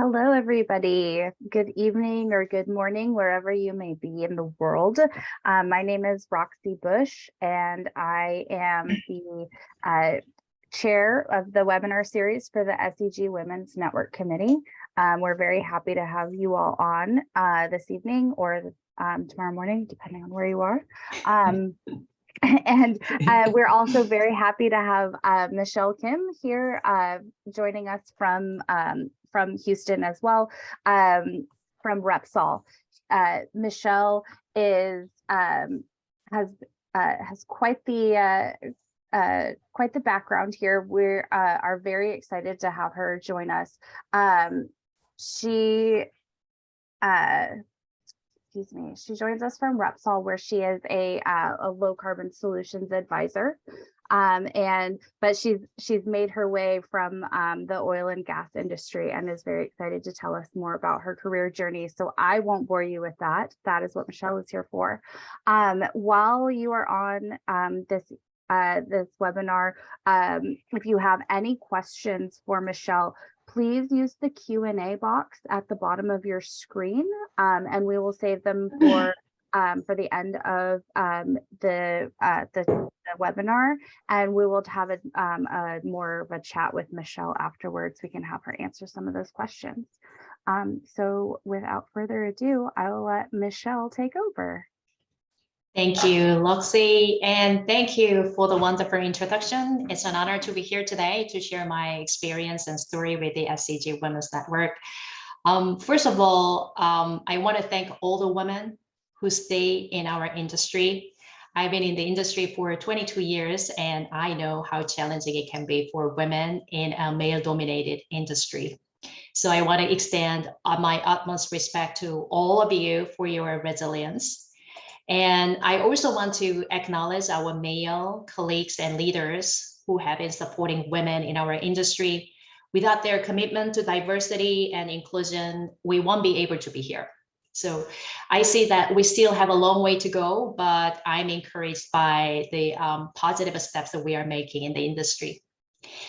Hello, everybody. Good evening or good morning, wherever you may be in the world. My name is Roxy Bush, and I am the chair of the webinar series for the SEG Women's Network Committee. We're very happy to have you all on this evening or tomorrow morning, depending on where you are. And we're also very happy to have Michelle Kim here joining us from Houston as well, from Repsol. Michelle is has quite the background here. We are very excited to have her join us. She joins us from Repsol, where she is a low carbon solutions advisor. But she's made her way from the oil and gas industry and is very excited to tell us more about her career journey. So I won't bore you with that. That is what Michelle is here for. While you are on this webinar, if you have any questions for Michelle, please use the Q&A box at the bottom of your screen, and we will save them for the end of the webinar, and we will have a more of a chat with Michelle afterwards. We can have her answer some of those questions. So without further ado, I will let Michelle take over. Thank you, Roxy, and thank you for the wonderful introduction. It's an honor to be here today to share my experience and story with the SEG Women's Network. First of all, I want to thank all the women who stay in our industry. I've been in the industry for 22 years, and I know how challenging it can be for women in a male-dominated industry. So I want to extend my utmost respect to all of you for your resilience. And I also want to acknowledge our male colleagues and leaders who have been supporting women in our industry. Without their commitment to diversity and inclusion, we won't be able to be here. So I see that we still have a long way to go, but I'm encouraged by the positive steps that we are making in the industry.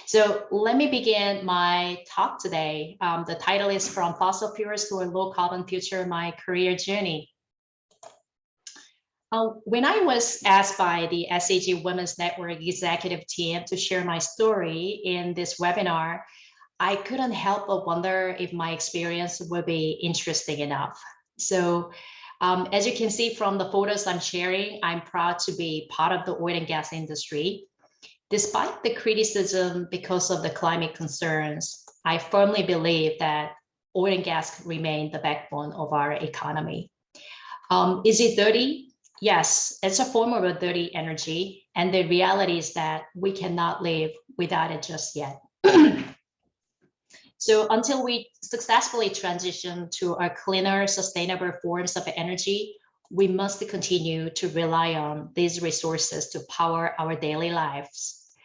So let me begin my talk today. The title is From Fossil Fuels to a Low Carbon Future, My Career Journey. When I was asked by the SEG Women's Network executive team to share my story in this webinar, I couldn't help but wonder if my experience would be interesting enough. So as you can see from the photos I'm sharing, I'm proud to be part of the oil and gas industry. Despite the criticism because of the climate concerns, I firmly believe that oil and gas remain the backbone of our economy. Is it dirty? Yes, it's a form of a dirty energy, and the reality is that we cannot live without it just yet. So until we successfully transition to a cleaner, sustainable forms of energy, we must continue to rely on these resources to power our daily lives.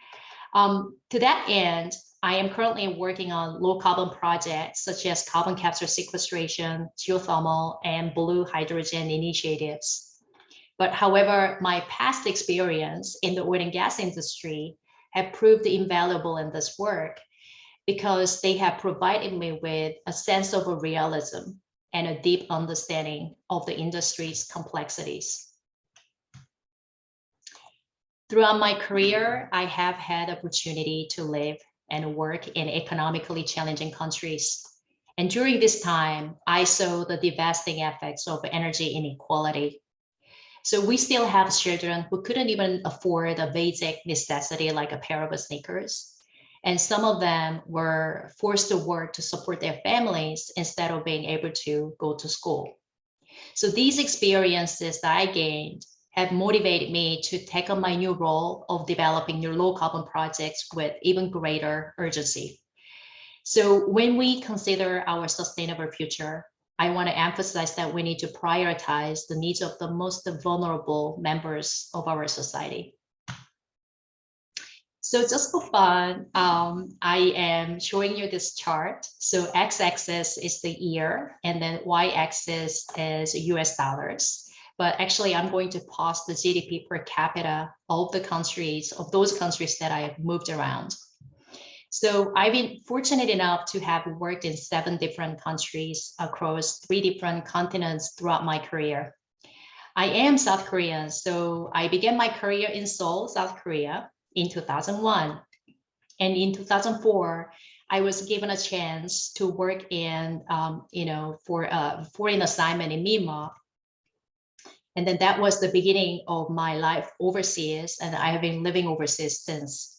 To that end, I am currently working on low carbon projects such as carbon capture sequestration, geothermal, and blue hydrogen initiatives. But however, my past experience in the oil and gas industry have proved invaluable in this work because they have provided me with a sense of a realism and a deep understanding of the industry's complexities. Throughout my career, I have had opportunity to live and work in economically challenging countries. And during this time, I saw the devastating effects of energy inequality. So we still have children who couldn't even afford a basic necessity like a pair of sneakers. And some of them were forced to work to support their families instead of being able to go to school. So these experiences that I gained have motivated me to take on my new role of developing new low carbon projects with even greater urgency. So when we consider our sustainable future, I want to emphasize that we need to prioritize the needs of the most vulnerable members of our society. So just for fun, I am showing you this chart. So x-axis is the year, and then y-axis is US dollars. But actually, I'm going to pause the GDP per capita of the countries, of those countries that I have moved around. So I've been fortunate enough to have worked in 7 different countries across 3 different continents throughout my career. I am South Korean, so I began my career in Seoul, South Korea in 2001. And in 2004, I was given a chance to work in, for a foreign assignment in Myanmar. And then that was the beginning of my life overseas, and I have been living overseas since.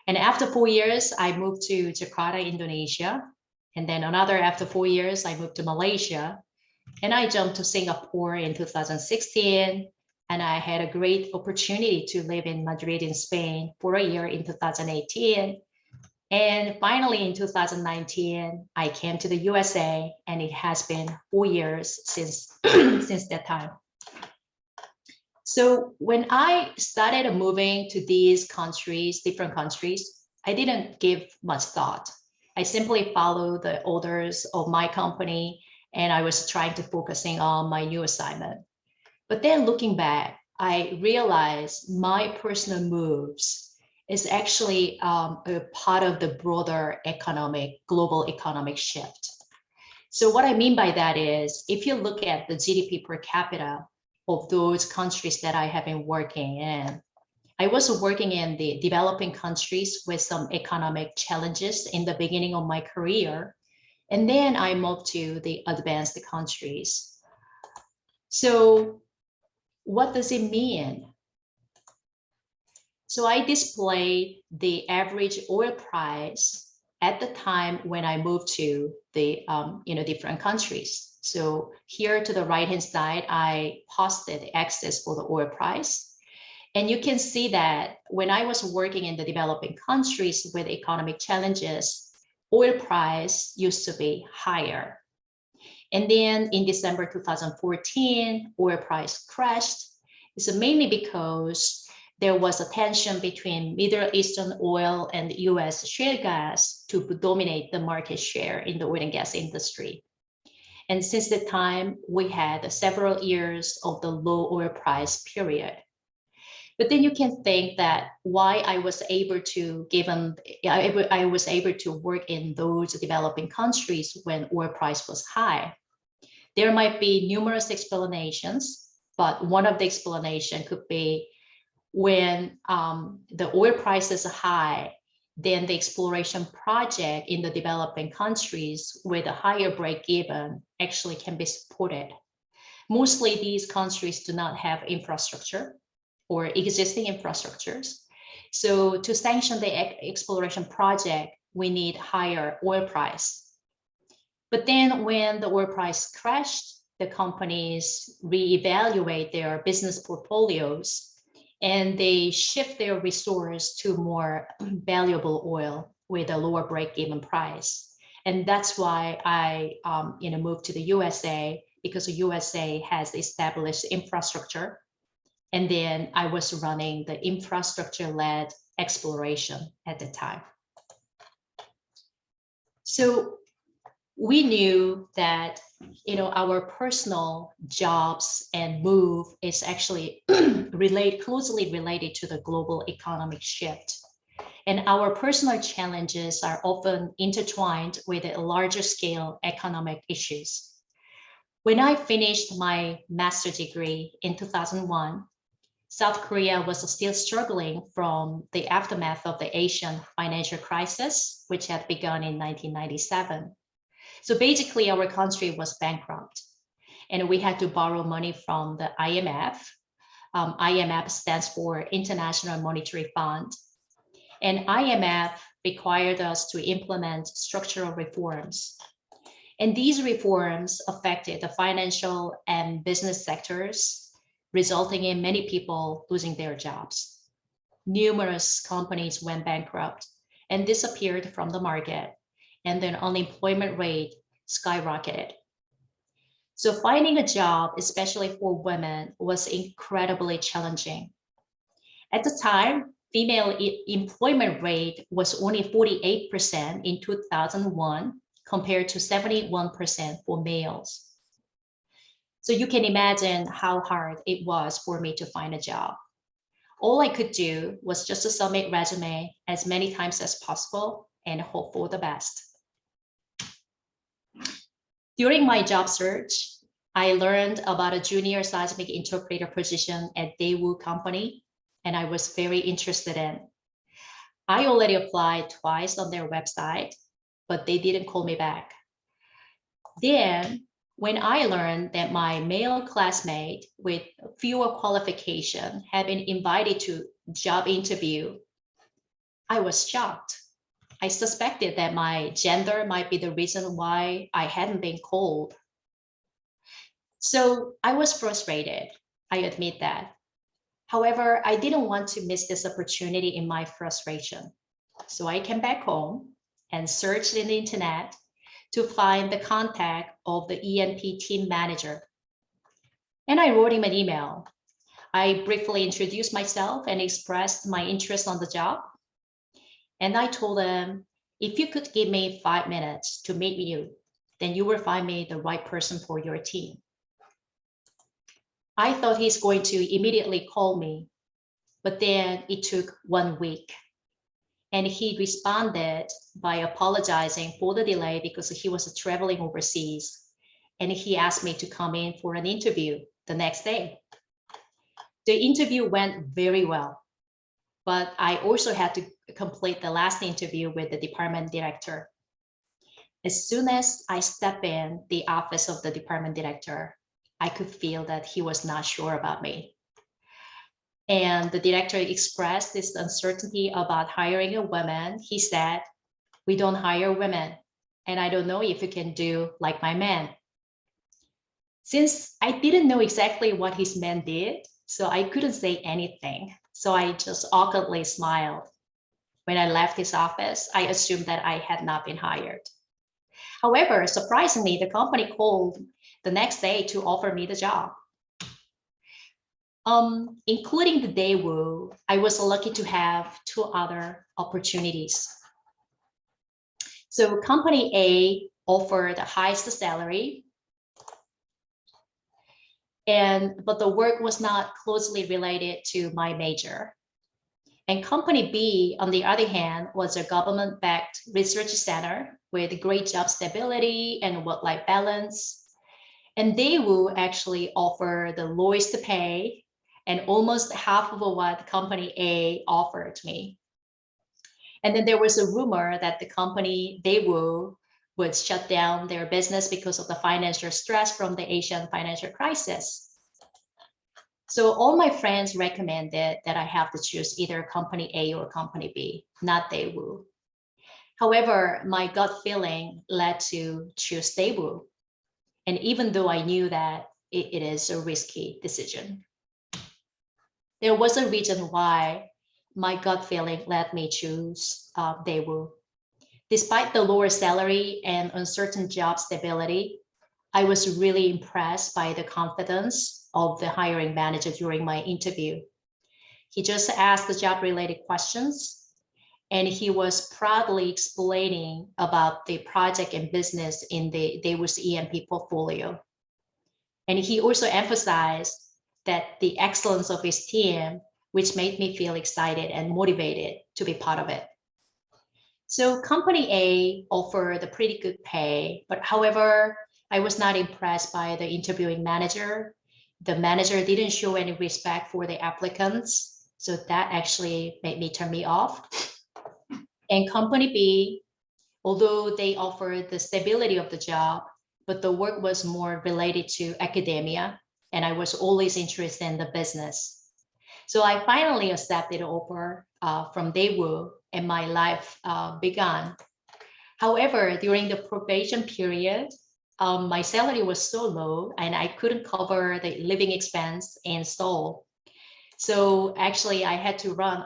And after 4 years, I moved to Jakarta, Indonesia. And then after 4 years, I moved to Malaysia. And I jumped to Singapore in 2016. And I had a great opportunity to live in Madrid in Spain for a year in 2018. And finally, in 2019, I came to the USA, and it has been 4 years since, since that time. So when I started moving to these countries, different countries, I didn't give much thought. I simply followed the orders of my company, and I was trying to focusing on my new assignment. But then looking back, I realized my personal moves is actually a part of the broader global economic shift. So what I mean by that is, if you look at the GDP per capita of those countries that I have been working in, I was working in the developing countries with some economic challenges in the beginning of my career. And then I moved to the advanced countries. So what does it mean? So I displayed the average oil price at the time when I moved to the different countries. So here to the right-hand side, I posted the axis for the oil price. And you can see that when I was working in the developing countries with economic challenges, oil price used to be higher. And then in December 2014, oil price crashed. It's mainly because there was a tension between Middle Eastern oil and US shale gas to dominate the market share in the oil and gas industry. And since that time, we had several years of the low oil price period. But then you can think that why I was able to work in those developing countries when oil price was high. There might be numerous explanations, but one of the explanation could be when the oil price is high, then the exploration project in the developing countries with a higher break-even actually can be supported. Mostly these countries do not have infrastructure or existing infrastructures. So to sanction the exploration project, we need higher oil price. But then when the oil price crashed, the companies reevaluate their business portfolios and they shift their resource to more valuable oil with a lower break-even price. And that's why I moved to the USA, because the USA has established infrastructure. And then I was running the infrastructure-led exploration at the time. So we knew that our personal jobs and move is actually closely related to the global economic shift. And our personal challenges are often intertwined with a larger scale economic issues. When I finished my master's degree in 2001, South Korea was still struggling from the aftermath of the Asian financial crisis, which had begun in 1997. So basically, our country was bankrupt, and we had to borrow money from the IMF. IMF stands for International Monetary Fund. And IMF required us to implement structural reforms. And these reforms affected the financial and business sectors, resulting in many people losing their jobs. Numerous companies went bankrupt and disappeared from the market, and then unemployment rate skyrocketed. So finding a job, especially for women, was incredibly challenging. At the time, female employment rate was only 48% in 2001 compared to 71% for males. So you can imagine how hard it was for me to find a job. All I could do was just to submit resume as many times as possible and hope for the best. During my job search, I learned about a junior seismic interpreter position at Daewoo Company, and I was very interested in. I already applied twice on their website, but they didn't call me back. Then, when I learned that my male classmate with fewer qualifications had been invited to job interview, I was shocked. I suspected that my gender might be the reason why I hadn't been called. So I was frustrated, I admit that. However, I didn't want to miss this opportunity in my frustration. So I came back home and searched in the internet to find the contact of the E&P team manager. And I wrote him an email. I briefly introduced myself and expressed my interest on the job. And I told him, if you could give me 5 minutes to meet with you, then you will find me the right person for your team. I thought he's going to immediately call me, but then it took 1 week. And he responded by apologizing for the delay because he was traveling overseas. And he asked me to come in for an interview the next day. The interview went very well, but I also had to complete the last interview with the department director. As soon as I stepped in the office of the department director, I could feel that he was not sure about me. And the director expressed this uncertainty about hiring a woman. He said, "We don't hire women, and I don't know if you can do like my man." Since I didn't know exactly what his man did, so I couldn't say anything. So I just awkwardly smiled. When I left his office, I assumed that I had not been hired. However, surprisingly, the company called the next day to offer me the job. Including the Daewoo, I was lucky to have 2 other opportunities. So company A offered the highest salary, but the work was not closely related to my major. And company B, on the other hand, was a government-backed research center with great job stability and work-life balance. And Daewoo actually offered the lowest pay and almost half of what company A offered me. And then there was a rumor that the company Daewoo would shut down their business because of the financial stress from the Asian financial crisis. So all my friends recommended that I have to choose either company A or company B, not Daewoo. However, my gut feeling led to choose Daewoo. And even though I knew that it is a risky decision, there was a reason why my gut feeling led me choose Daewoo. Despite the lower salary and uncertain job stability, I was really impressed by the confidence of the hiring manager during my interview. He just asked the job-related questions, and he was proudly explaining about the project and business in the Daewoo's E&P portfolio. And he also emphasized that the excellence of his team, which made me feel excited and motivated to be part of it. So company A offered a pretty good pay, but however, I was not impressed by the interviewing manager. The manager didn't show any respect for the applicants, so that actually made me turn me off. And company B, although they offered the stability of the job, but the work was more related to academia, and I was always interested in the business. So I finally accepted the offer from Daewoo, and my life began. However, during the probation period, my salary was so low and I couldn't cover the living expense and stall. So actually I had to run,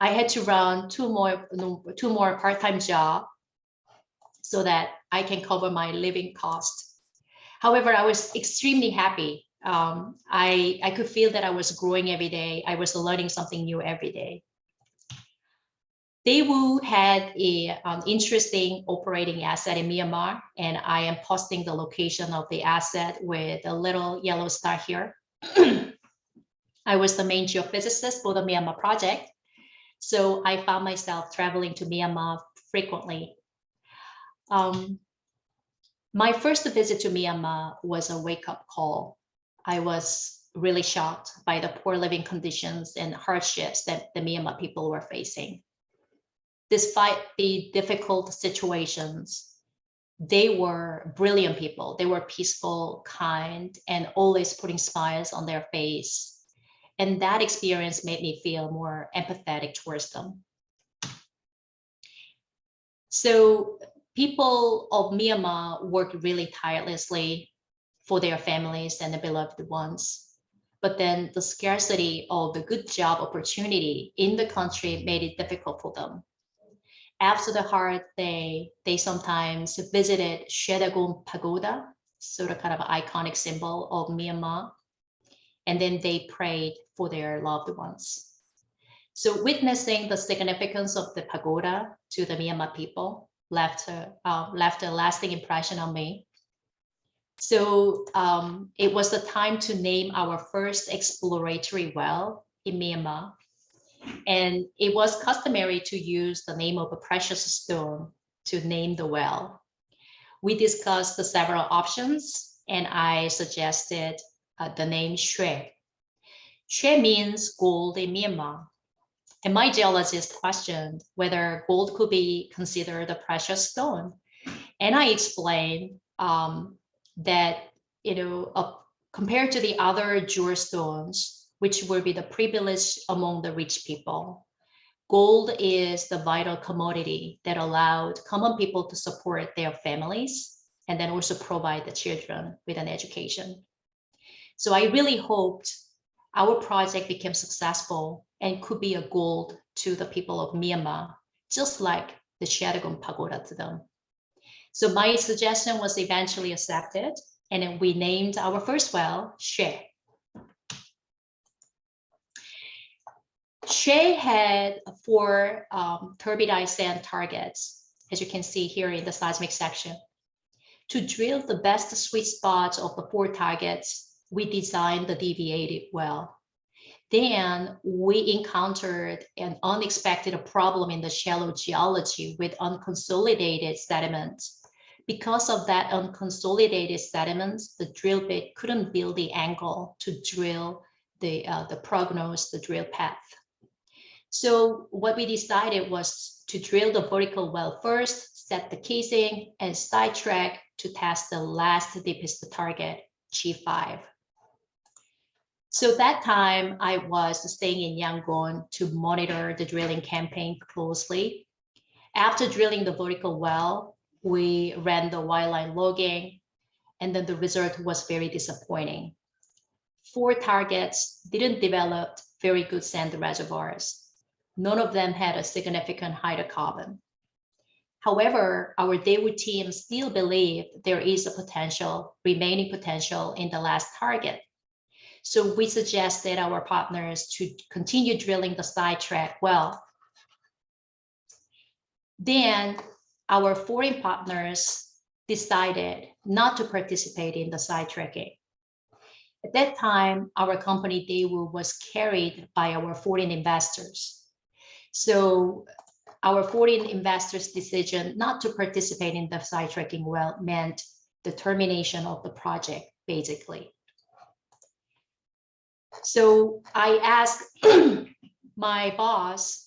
I had to run two more part-time jobs so that I can cover my living cost. However, I was extremely happy. I could feel that I was growing every day. I was learning something new every day. Daewoo had an interesting operating asset in Myanmar, and I am posting the location of the asset with a little yellow star here. I was the main geophysicist for the Myanmar project. So I found myself traveling to Myanmar frequently. My first visit to Myanmar was a wake-up call. I was really shocked by the poor living conditions and hardships that the Myanmar people were facing. Despite the difficult situations, they were brilliant people. They were peaceful, kind, and always putting smiles on their face. And that experience made me feel more empathetic towards them. So people of Myanmar worked really tirelessly for their families and their beloved ones. But then the scarcity of the good job opportunity in the country made it difficult for them. After the hard day, they sometimes visited Shwedagon Pagoda, sort of kind of an iconic symbol of Myanmar, and then they prayed for their loved ones. So witnessing the significance of the pagoda to the Myanmar people left a lasting impression on me. So it was the time to name our first exploratory well in Myanmar. And it was customary to use the name of a precious stone to name the well. We discussed the several options, and I suggested the name Shwe. Shwe means gold in Myanmar. And my geologist questioned whether gold could be considered a precious stone. And I explained that, compared to the other jewel stones, which will be the privilege among the rich people, gold is the vital commodity that allowed common people to support their families and then also provide the children with an education. So I really hoped our project became successful and could be a gold to the people of Myanmar, just like the Shwedagon Pagoda to them. So my suggestion was eventually accepted, and then we named our first well Shwe. Shwe had 4 turbidite sand targets, as you can see here in the seismic section. To drill the best sweet spots of the 4 targets, we designed the deviated well. Then we encountered an unexpected problem in the shallow geology with unconsolidated sediments. Because of that unconsolidated sediments, the drill bit couldn't build the angle to drill the prognose, the drill path. So what we decided was to drill the vertical well first, set the casing, and sidetrack to test the last deepest target, G5. So that time I was staying in Yangon to monitor the drilling campaign closely. After drilling the vertical well, we ran the wireline logging, and then the result was very disappointing. 4 targets didn't develop very good sand reservoirs. None of them had a significant hydrocarbon. However, our Daewoo team still believed there is a remaining potential in the last target. So we suggested our partners to continue drilling the sidetrack well. Then our foreign partners decided not to participate in the sidetracking. At that time, our company Daewoo was carried by our foreign investors. So our foreign investors' decision not to participate in the sidetracking well meant the termination of the project, basically. So I asked my boss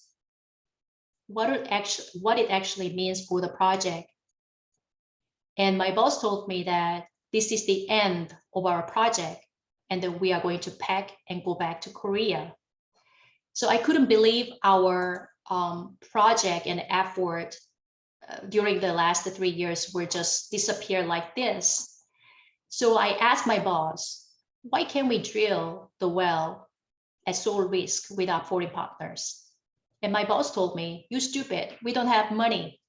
what it actually means for the project. And my boss told me that this is the end of our project and that we are going to pack and go back to Korea. So I couldn't believe our project and effort during the last 3 years were just disappear like this. So I asked my boss, why can't we drill the well at sole risk with our foreign partners? And my boss told me, you stupid, we don't have money.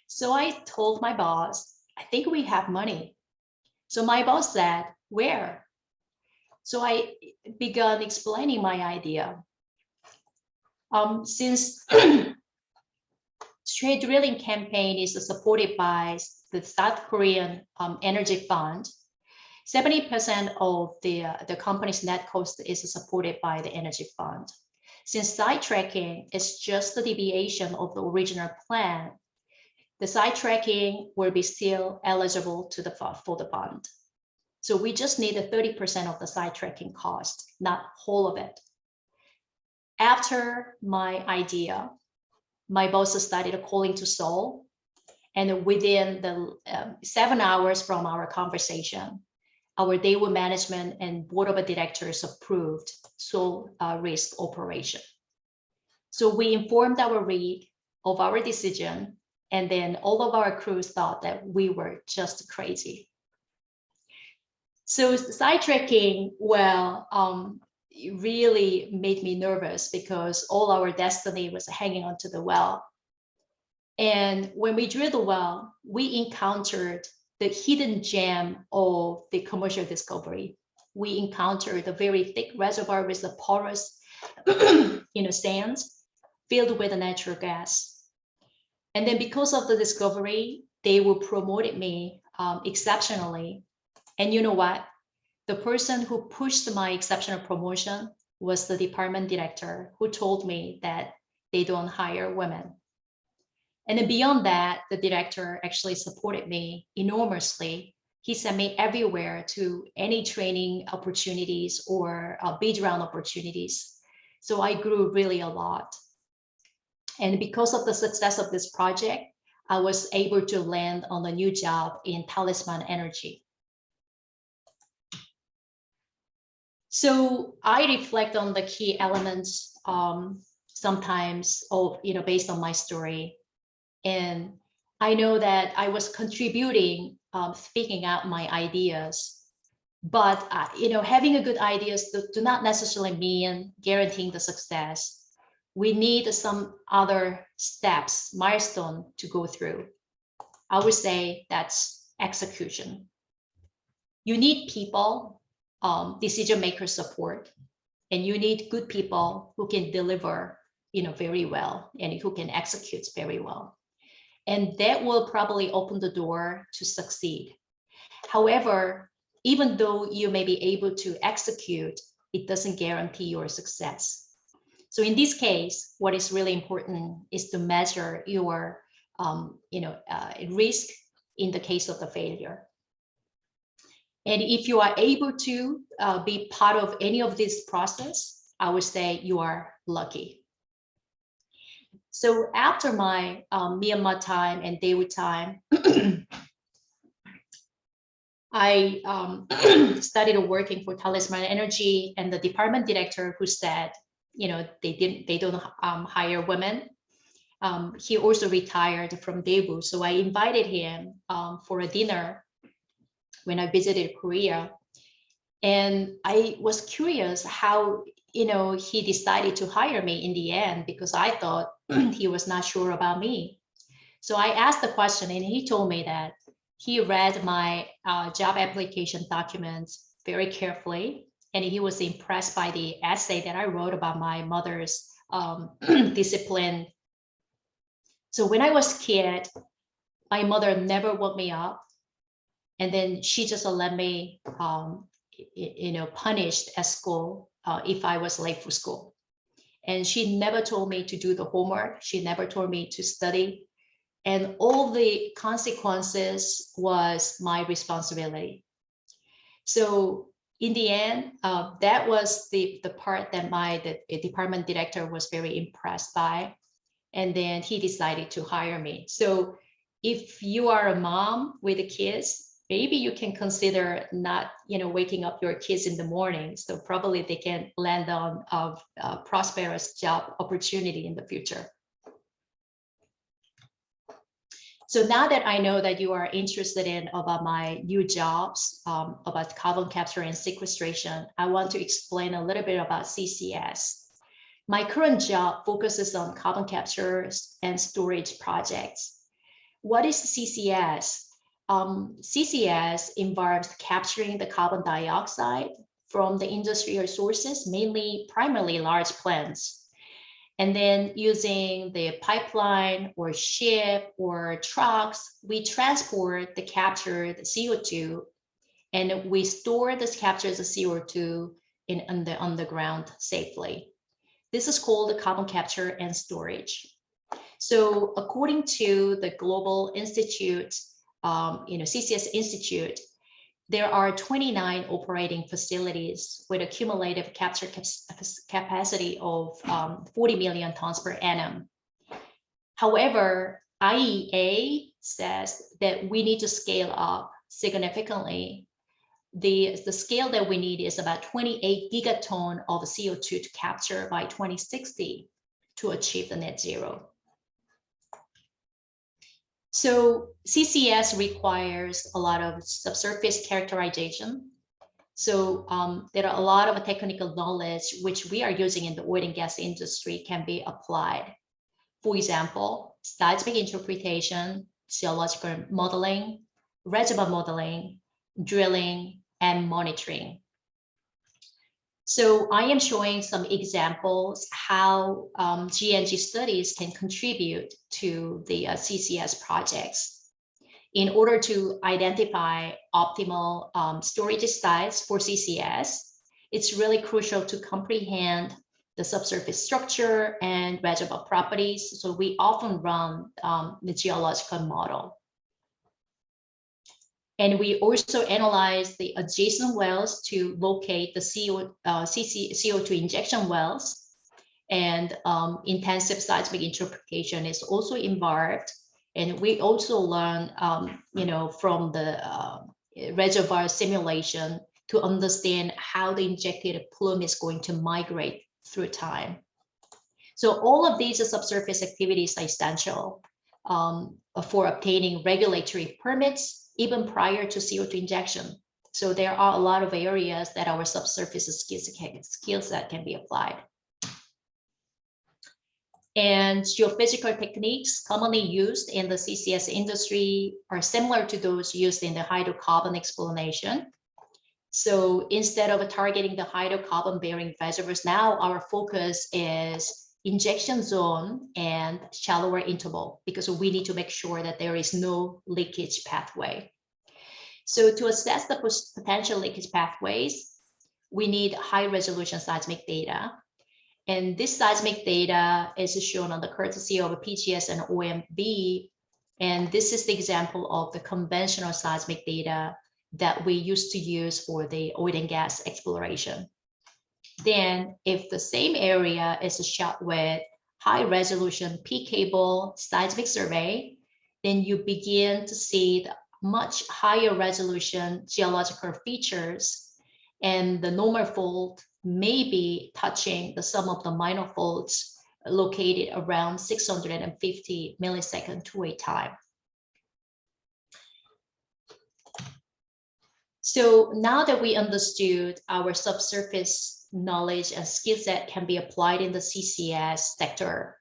So I told my boss, I think we have money. So my boss said, where? So I began explaining my idea. Since Shwe drilling campaign is supported by the South Korean Energy Fund, 70% of the company's net cost is supported by the Energy Fund. Since sidetracking is just the deviation of the original plan, the sidetracking will be still eligible to for the fund. So we just need a 30% of the sidetracking cost, not whole of it. After my idea, my boss started calling to Seoul, and within the 7 hours from our conversation, our Daewoo management and board of directors approved Seoul risk operation. So we informed our REIT of our decision, and then all of our crews thought that we were just crazy. So sidetracking, well, it really made me nervous because all our destiny was hanging onto the well. And when we drilled the well, we encountered the hidden gem of the commercial discovery. We encountered a very thick reservoir with the porous sands filled with natural gas. And then because of the discovery, they will promoted me exceptionally. And you know what? The person who pushed my exceptional promotion was the department director, who told me that they don't hire women. And then beyond that, the director actually supported me enormously. He sent me everywhere to any training opportunities or bid round opportunities. So I grew really a lot. And because of the success of this project, I was able to land on a new job in Talisman Energy. So I reflect on the key elements sometimes based on my story. And I know that I was contributing, speaking out my ideas, but having a good ideas do not necessarily mean guaranteeing the success. We need some other steps, milestone to go through. I would say that's execution. You need people, decision maker support, and you need good people who can deliver, very well, and who can execute very well. And that will probably open the door to succeed. However, even though you may be able to execute, it doesn't guarantee your success. So in this case, what is really important is to measure your risk in the case of the failure. And if you are able to be part of any of this process, I would say you are lucky. So after my Myanmar time and Daewoo time, I started working for Talisman Energy, and the department director who said, they don't hire women. He also retired from Daewoo, so I invited him for a dinner when I visited Korea, and I was curious how he decided to hire me in the end, because I thought he was not sure about me. So I asked the question, and he told me that he read my job application documents very carefully, and he was impressed by the essay that I wrote about my mother's discipline. So when I was a kid, my mother never woke me up, and then she just let me punished at school if I was late for school. And she never told me to do the homework. She never told me to study. And all the consequences was my responsibility. So in the end, that was the part that the department director was very impressed by. And then he decided to hire me. So if you are a mom with the kids, maybe you can consider not, waking up your kids in the morning. So probably they can land on a prosperous job opportunity in the future. So now that I know that you are interested in about my new jobs, about carbon capture and sequestration, I want to explain a little bit about CCS. My current job focuses on carbon capture and storage projects. What is CCS? CCS involves capturing the carbon dioxide from the industrial sources, primarily large plants, and then using the pipeline or ship or trucks, we transport the captured CO2, and we store this captured CO2 in the underground safely. This is called carbon capture and storage. So according to the Global Institute, CCS Institute, there are 29 operating facilities with a cumulative capture capacity of 40 million tons per annum. However, IEA says that we need to scale up significantly. The scale that we need is about 28 gigaton of CO2 to capture by 2060 to achieve the net zero. So CCS requires a lot of subsurface characterization. So there are a lot of technical knowledge which we are using in the oil and gas industry can be applied. For example, seismic interpretation, geological modeling, reservoir modeling, drilling, and monitoring. So I am showing some examples how GNG studies can contribute to the CCS projects. In order to identify optimal storage sites for CCS, it's really crucial to comprehend the subsurface structure and reservoir properties. So we often run the geological model. And we also analyze the adjacent wells to locate the CO2 injection wells. And intensive seismic interpretation is also involved. And we also learn, from the reservoir simulation to understand how the injected plume is going to migrate through time. So all of these subsurface activities are essential for obtaining regulatory permits, even prior to CO2 injection. So there are a lot of areas that our subsurface skills that can be applied. And geophysical techniques commonly used in the CCS industry are similar to those used in the hydrocarbon exploration. So instead of targeting the hydrocarbon bearing reservoirs, now our focus is injection zone and shallower interval, because we need to make sure that there is no leakage pathway. So to assess the potential leakage pathways, we need high resolution seismic data. And this seismic data is shown on the courtesy of PGS and OMB. And this is the example of the conventional seismic data that we used to use for the oil and gas exploration. Then if the same area is shot with high resolution P cable seismic survey, then you begin to see the much higher resolution geological features, and the normal fault may be touching the sum of the minor faults located around 650 millisecond two-way time. So now that we understood our subsurface knowledge and skill set can be applied in the CCS sector,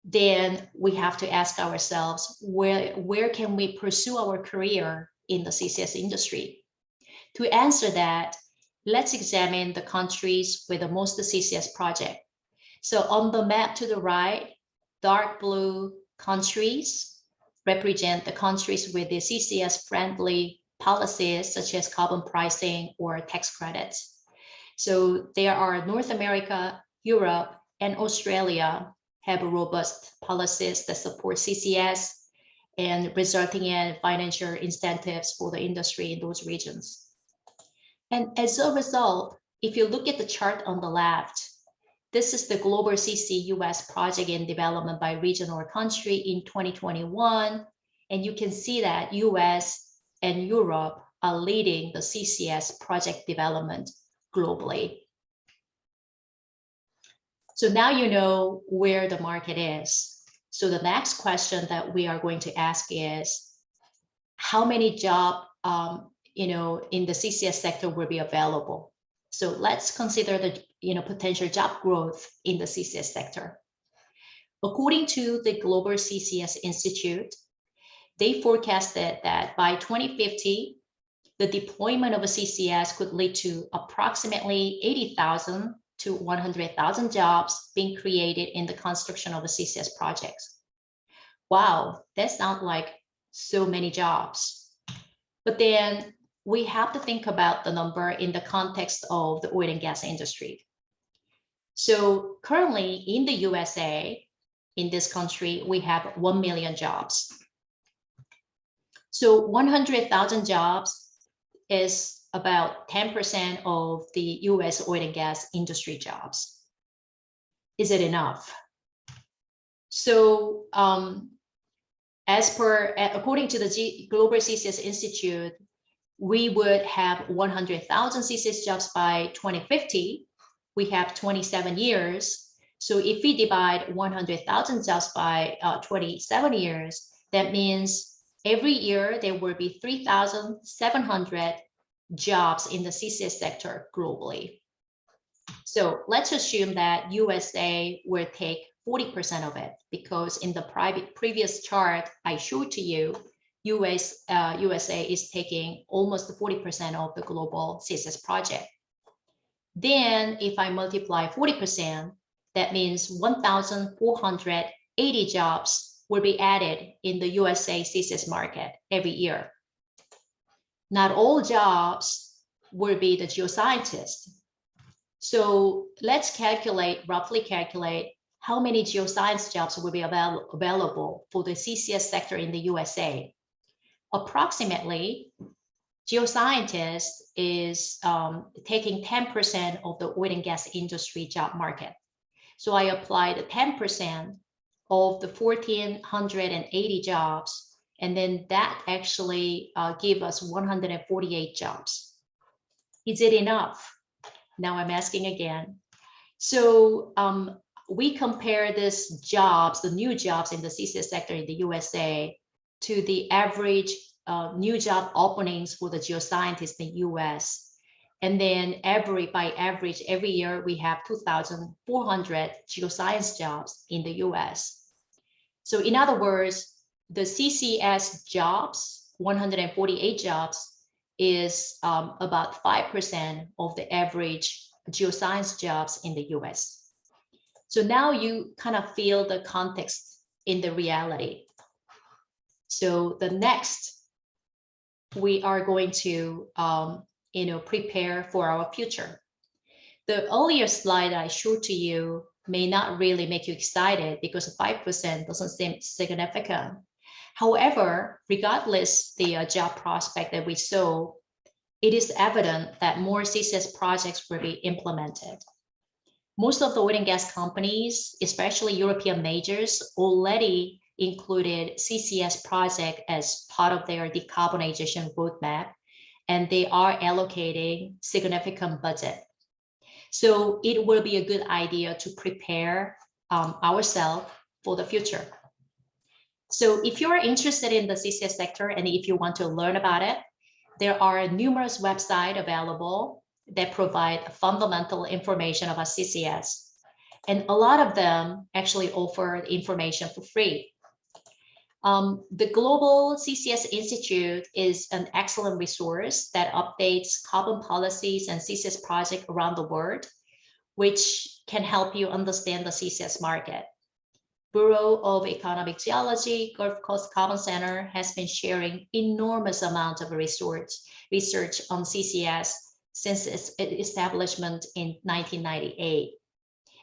then we have to ask ourselves, where can we pursue our career in the CCS industry? To answer that, let's examine the countries with the most CCS project. So on the map to the right, dark blue countries represent the countries with the CCS friendly policies, such as carbon pricing or tax credits. So there are North America, Europe, and Australia have robust policies that support CCS and resulting in financial incentives for the industry in those regions. And as a result, if you look at the chart on the left, this is the global CCUS project in development by region or country in 2021. And you can see that US and Europe are leading the CCS project development globally. So now you know where the market is. So the next question that we are going to ask is, how many jobs in the CCS sector will be available? So let's consider the potential job growth in the CCS sector. According to the Global CCS Institute, they forecasted that by 2050, the deployment of a CCS could lead to approximately 80,000 to 100,000 jobs being created in the construction of a CCS projects. Wow, that sounds like so many jobs. But then we have to think about the number in the context of the oil and gas industry. So currently in the USA, in this country, we have 1 million jobs. So 100,000 jobs is about 10% of the US oil and gas industry jobs. Is it enough? So according to the Global CCS Institute, we would have 100,000 CCS jobs by 2050. We have 27 years. So if we divide 100,000 jobs by 27 years, that means every year there will be 3,700 jobs in the CCS sector globally. So let's assume that USA will take 40% of it, because in the previous chart I showed to you, USA is taking almost 40% of the global CCS project. Then if I multiply 40%, that means 1,480 jobs will be added in the USA CCS market every year. Not all jobs will be the geoscientists. So let's roughly calculate how many geoscience jobs will be available for the CCS sector in the USA. Approximately, geoscientist is taking 10% of the oil and gas industry job market. So I applied 10% of the 1,480 jobs, and then that actually gave us 148 jobs. Is it enough? Now I'm asking again. So we compare this jobs, the new jobs in the CCS sector in the USA, to the average new job openings for the geoscientists in the US. And then by average, every year we have 2,400 geoscience jobs in the US. So in other words, the CCS jobs, 148 jobs, is about 5% of the average geoscience jobs in the US. So now you kind of feel the context in the reality. So the next, we are going to prepare for our future. The earlier slide I showed to you may not really make you excited because 5% doesn't seem significant. However, regardless the job prospect that we saw, it is evident that more CCS projects will be implemented. Most of the oil and gas companies, especially European majors, already included CCS project as part of their decarbonization roadmap, and they are allocating significant budget. So it will be a good idea to prepare ourselves for the future. So if you're interested in the CCS sector and if you want to learn about it, there are numerous websites available that provide fundamental information about CCS. And a lot of them actually offer information for free. The Global CCS Institute is an excellent resource that updates carbon policies and CCS projects around the world, which can help you understand the CCS market. Bureau of Economic Geology, Gulf Coast Carbon Center has been sharing enormous amount of research on CCS since its establishment in 1998.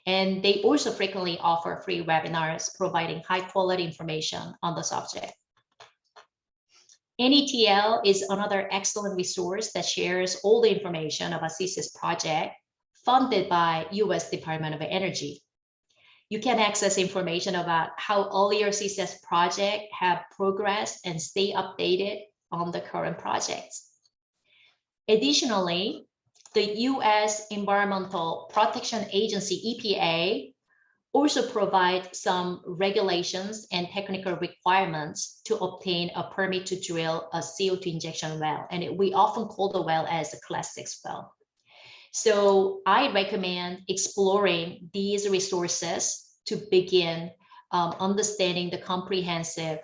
And they also frequently offer free webinars providing high quality information on the subject. NETL is another excellent resource that shares all the information about CCS project funded by US Department of Energy. You can access information about how earlier CCS projects have progressed and stay updated on the current projects. Additionally, the US Environmental Protection Agency, EPA, also provides some regulations and technical requirements to obtain a permit to drill a CO2 injection well. And we often call the well as a Class 6 well. So I recommend exploring these resources to begin understanding the comprehensive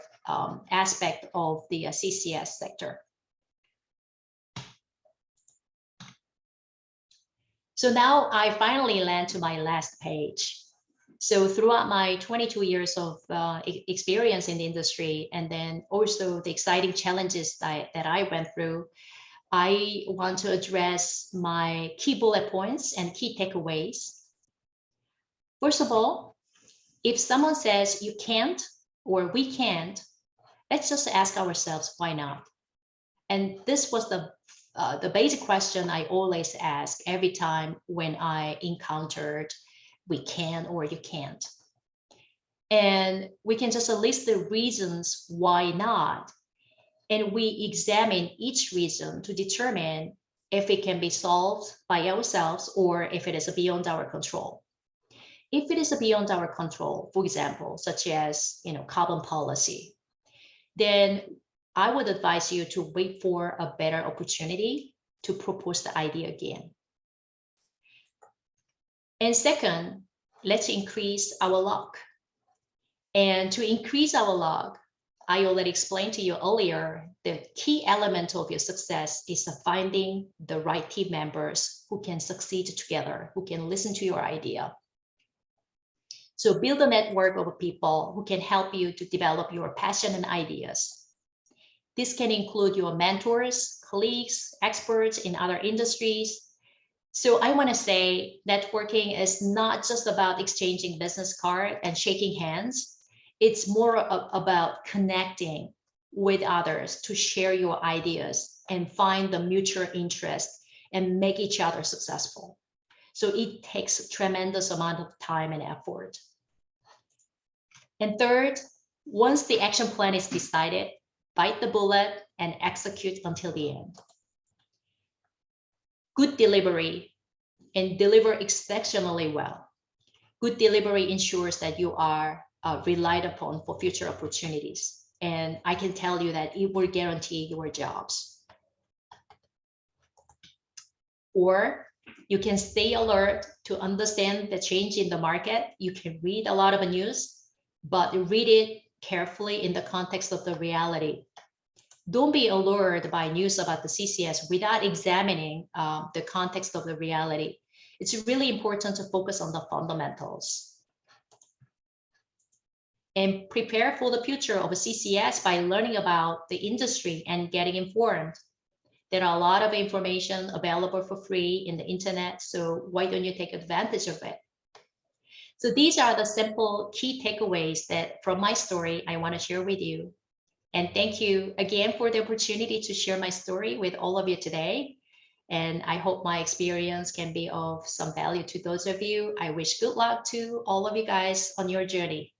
aspect of the CCS sector. So now I finally land to my last page. So throughout my 22 years of experience in the industry, and then also the exciting challenges that I went through, I want to address my key bullet points and key takeaways. First of all, if someone says you can't or we can't, let's just ask ourselves, why not? And this was the basic question I always ask every time when I encountered we can or you can't. And we can just list the reasons why not. And we examine each reason to determine if it can be solved by ourselves or if it is beyond our control. If it is beyond our control, for example, such as carbon policy, then I would advise you to wait for a better opportunity to propose the idea again. And second, let's increase our luck. And to increase our luck, I already explained to you earlier, the key element of your success is finding the right team members who can succeed together, who can listen to your idea. So build a network of people who can help you to develop your passion and ideas. This can include your mentors, colleagues, experts in other industries. So I want to say networking is not just about exchanging business cards and shaking hands. It's more about connecting with others to share your ideas and find the mutual interest and make each other successful. So it takes a tremendous amount of time and effort. And third, once the action plan is decided, bite the bullet and execute until the end. Good delivery and deliver exceptionally well. Good delivery ensures that you are relied upon for future opportunities. And I can tell you that it will guarantee your jobs. Or you can stay alert to understand the change in the market. You can read a lot of news, but read it carefully in the context of the reality. Don't be allured by news about the CCS without examining the context of the reality. It's really important to focus on the fundamentals. And prepare for the future of a CCS by learning about the industry and getting informed. There are a lot of information available for free in the internet, so why don't you take advantage of it? So these are the simple key takeaways that from my story I want to share with you. And thank you again for the opportunity to share my story with all of you today. And I hope my experience can be of some value to those of you. I wish good luck to all of you guys on your journey.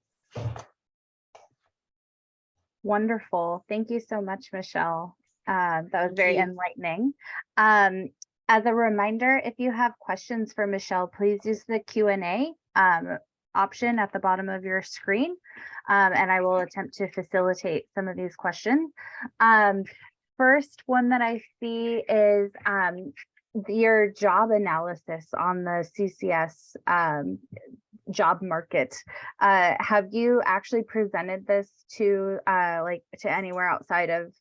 Wonderful. Thank you so much, Michelle. That was very you. enlightening. As a reminder, if you have questions for Michelle, please use the Q&A option at the bottom of your screen, and I will attempt to facilitate some of these questions. First one that I see is your job analysis on the CCS job market. Have you actually presented this to to anywhere outside of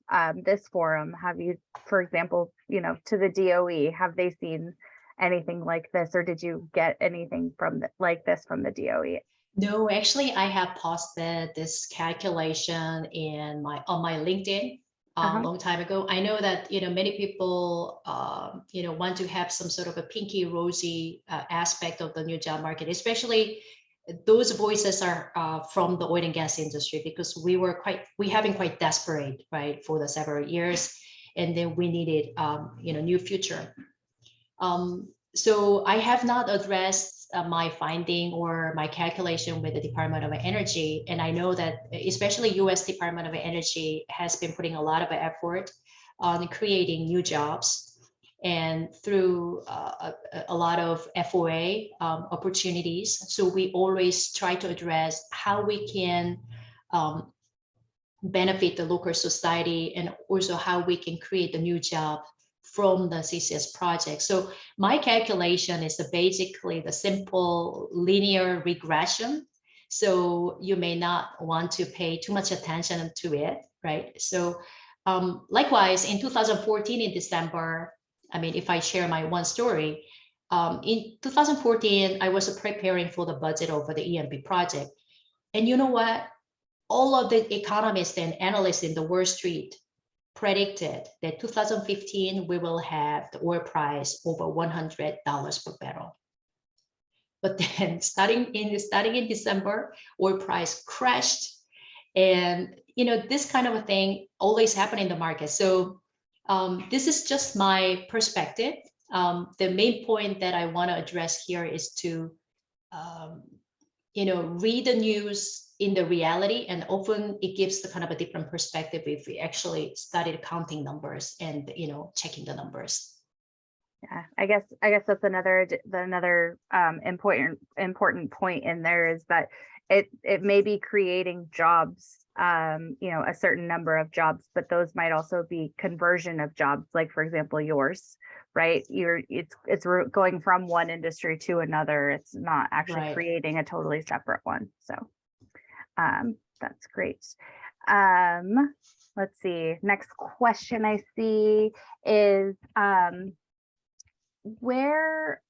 this forum? Have you, for example, to the DOE, have they seen anything like this, or did you get anything from like this from the DOE? No, actually, I have posted this calculation on my LinkedIn a long time ago. I know that many people want to have some sort of a pinky rosy aspect of the new job market, especially those voices are from the oil and gas industry, because we have been quite desperate, right, for the several years, and then we needed new future. So I have not addressed my finding or my calculation with the Department of Energy. And I know that especially US Department of Energy has been putting a lot of effort on creating new jobs, and through a lot of FOA opportunities. So we always try to address how we can benefit the local society, and also how we can create a new job from the CCS project. So my calculation is basically the simple linear regression. So you may not want to pay too much attention to it, right? So likewise, in 2014, in December, if I share my one story, in 2014, I was preparing for the budget over the EMP project. And you know what? All of the economists and analysts in the Wall Street predicted that 2015 we will have the oil price over $100 per barrel. but then starting in December, oil price crashed. And this kind of a thing always happen in the market. So this is just my perspective. The main point that I want to address here is to read the news in the reality, and often it gives the kind of a different perspective if we actually started counting numbers and checking the numbers. Yeah, I guess that's another important point in there, is that it may be creating jobs, a certain number of jobs, but those might also be conversion of jobs, like for example yours, right? It's going from one industry to another. It's not actually Right. creating a totally separate one. So that's great. Let's see. Next question I see is where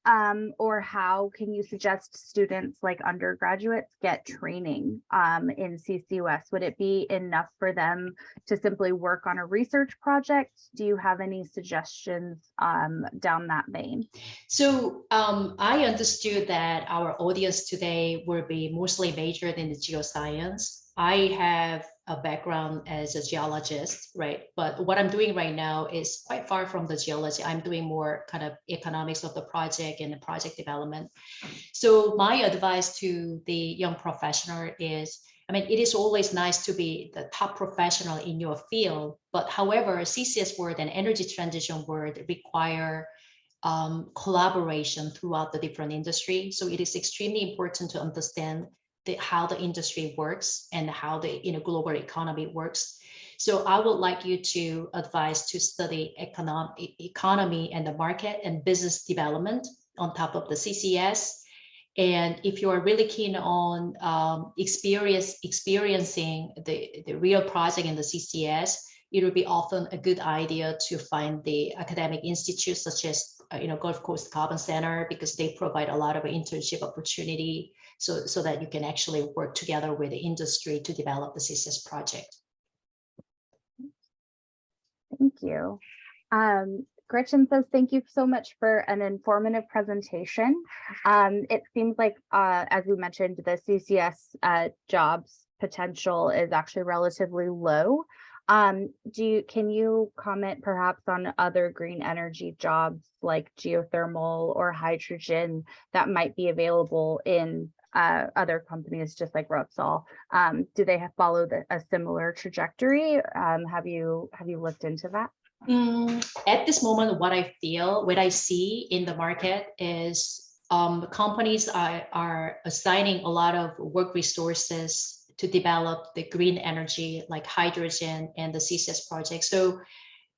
or how can you suggest students like undergraduates get training in CCUS? Would it be enough for them to simply work on a research project? Do you have any suggestions down that vein? So I understood that our audience today will be mostly majored in the geoscience. I have a background as a geologist, right? But what I'm doing right now is quite far from the geology. I'm doing more kind of economics of the project and the project development. So my advice to the young professional is, it is always nice to be the top professional in your field, but however, CCS world and energy transition world require collaboration throughout the different industry. So it is extremely important to understand how the industry works and how the global economy works. So I would like you to advise to study economy and the market and business development on top of the CCS. And if you are really keen on experiencing the real project in the CCS, it would be often a good idea to find the academic institutes such as Gulf Coast Carbon Center, because they provide a lot of internship opportunity so that you can actually work together with the industry to develop the CCS project. Thank you. Gretchen says, thank you so much for an informative presentation. It seems like, as we mentioned, the CCS jobs potential is actually relatively low. Can you comment perhaps on other green energy jobs like geothermal or hydrogen that might be available in other companies just like Repsol? Do they follow a similar trajectory? Have you looked into that? At this moment, what I see in the market is companies are assigning a lot of work resources to develop the green energy like hydrogen and the CCS project. So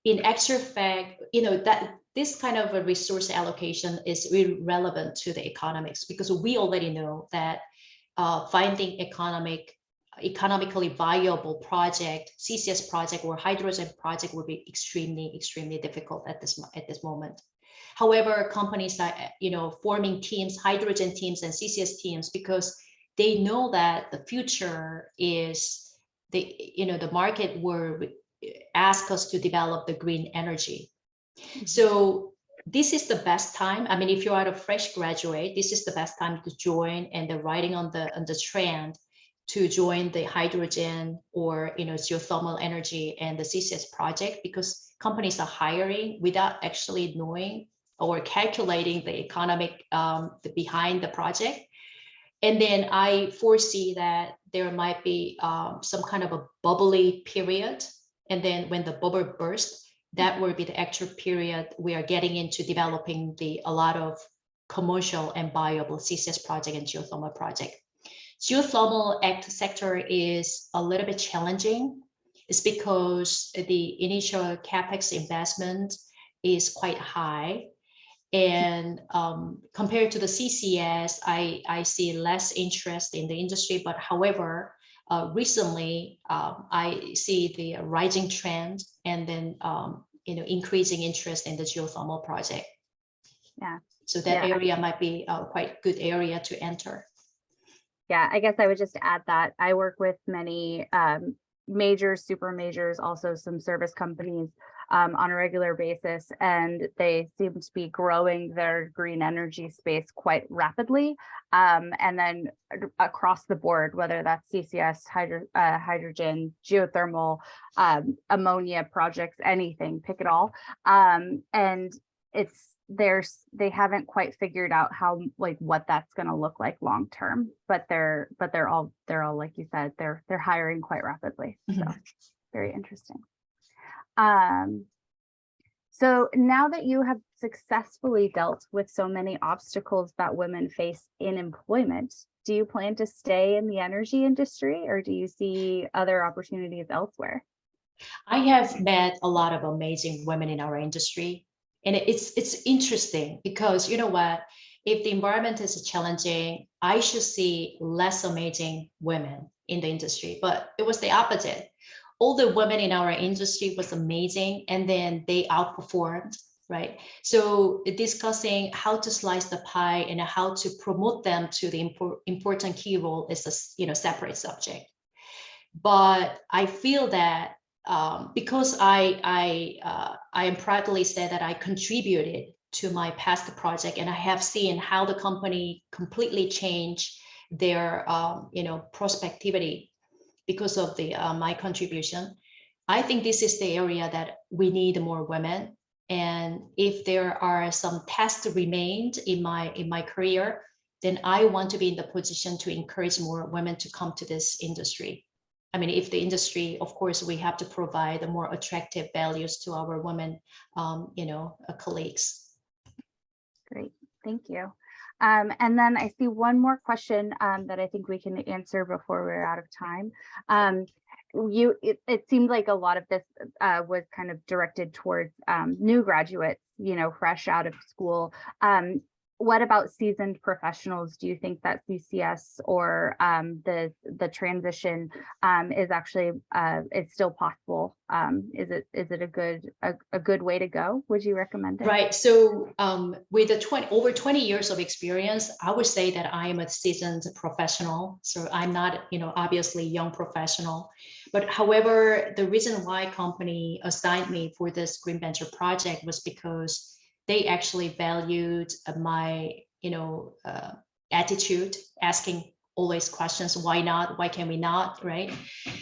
in actual fact, that this kind of a resource allocation is really relevant to the economics, because we already know that finding economically viable project, CCS project or hydrogen project will be extremely difficult at this moment. However, companies are forming teams, hydrogen teams and CCS teams, because they know that the future is the market will ask us to develop the green energy. So this is the best time. If you are a fresh graduate, this is the best time to join, and they're riding on the trend to join the hydrogen or geothermal energy and the CCS project, because companies are hiring without actually knowing or calculating the economic behind the project. And then I foresee that there might be some kind of a bubbly period. And then when the bubble bursts, that will be the actual period we are getting into developing a lot of commercial and viable CCS project and geothermal project. Geothermal sector is a little bit challenging. It's because the initial capex investment is quite high. And compared to the CCS, I see less interest in the industry. But however, recently I see the rising trend, and then increasing interest in the geothermal project. Yeah. So that area might be a quite good area to enter. Yeah, I guess I would just add that I work with many majors, super majors, also some service companies on a regular basis, and they seem to be growing their green energy space quite rapidly. And then across the board, whether that's CCS, hydrogen, geothermal, ammonia projects, anything, pick it all. And they haven't quite figured out how, like, what that's going to look like long term, but they're all, like you said, they're hiring quite rapidly. So very interesting. So now that you have successfully dealt with so many obstacles that women face in employment, do you plan to stay in the energy industry, or do you see other opportunities elsewhere? I have met a lot of amazing women in our industry. And it's interesting because, you know what, if the environment is challenging, I should see less amazing women in the industry, but it was the opposite. All the women in our industry was amazing, and then they outperformed, right? So discussing how to slice the pie and how to promote them to the important key role is a separate subject. But I feel that because I am proudly said that I contributed to my past project, and I have seen how the company completely changed their prospectivity because of my contribution. I think this is the area that we need more women. And if there are some tasks remained in my career, then I want to be in the position to encourage more women to come to this industry. I mean, if the industry, of course, we have to provide more attractive values to our women, colleagues. Great, thank you. And then I see one more question that I think we can answer before we're out of time. It seemed like a lot of this was kind of directed towards new graduates, fresh out of school. What about seasoned professionals? Do you think that CCS or the transition is actually it's still possible? Is it a good way to go? Would you recommend it? Right. So with over 20 years of experience, I would say that I am a seasoned professional. So I'm not, obviously young professional. But however, the reason why company assigned me for this Green Venture project was because they actually valued my, attitude, asking always questions. Why not? Why can we not? Right.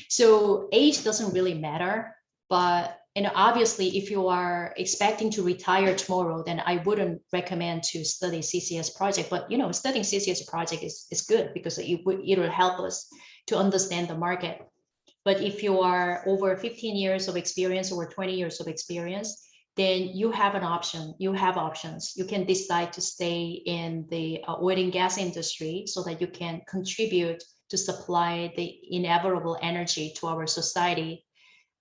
So age doesn't really matter. But obviously, if you are expecting to retire tomorrow, then I wouldn't recommend to study CCS project. But studying CCS project is good because it will help us to understand the market. But if you are over 15 years of experience or 20 years of experience, then you have an option. You have options. You can decide to stay in the oil and gas industry so that you can contribute to supply the inevitable energy to our society,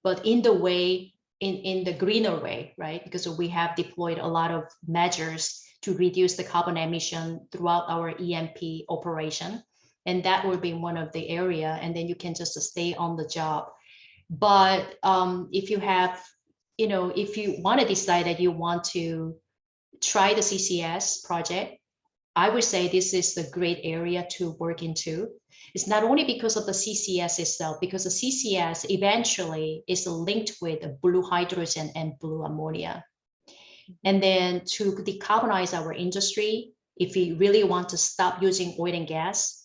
but in the greener way, right? Because we have deployed a lot of measures to reduce the carbon emission throughout our E&P operation. And that will be one of the area, and then you can just stay on the job. But if you have, if you want to decide that you want to try the CCS project, I would say this is a great area to work into. It's not only because of the CCS itself, because the CCS eventually is linked with blue hydrogen and blue ammonia. And then to decarbonize our industry, if we really want to stop using oil and gas,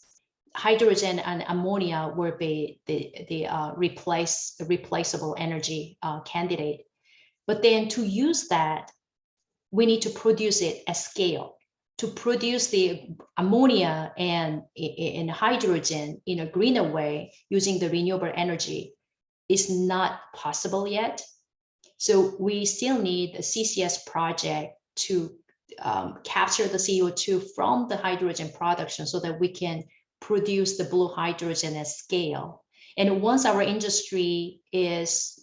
hydrogen and ammonia will be the replaceable energy candidate. But then to use that, we need to produce it at scale. To produce the ammonia and hydrogen in a greener way using the renewable energy is not possible yet. So we still need a CCS project to capture the CO2 from the hydrogen production so that we can produce the blue hydrogen at scale. And once our industry is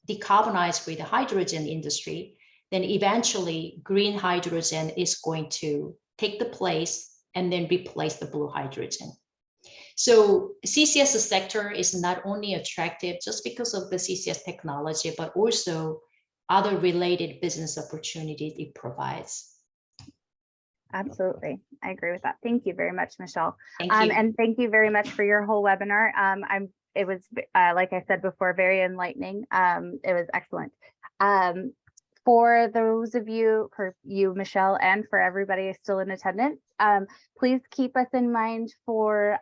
decarbonized with the hydrogen industry, then eventually green hydrogen is going to take the place and then replace the blue hydrogen. So CCS sector is not only attractive just because of the CCS technology, but also other related business opportunities it provides. Absolutely. I agree with that. Thank you very much, Michelle. Thank you. And thank you very much for your whole webinar. It was, like I said before, very enlightening. It was excellent. For those of you, for you, Michelle, and for everybody still in attendance, please keep us in mind for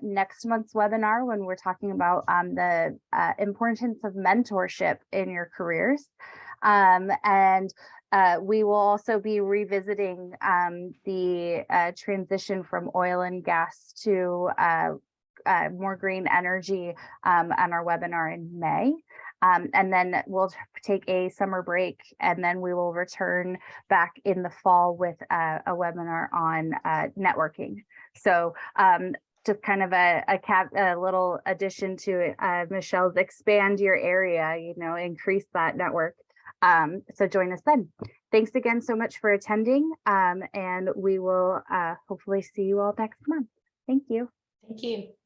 next month's webinar when we're talking about the importance of mentorship in your careers. And we will also be revisiting the transition from oil and gas to more green energy on our webinar in May. And then we'll take a summer break, and then we will return back in the fall with a webinar on networking. So just kind of a little addition to Michelle's expand your area, increase that network. So join us then. Thanks again so much for attending, and we will hopefully see you all next month. Thank you. Thank you.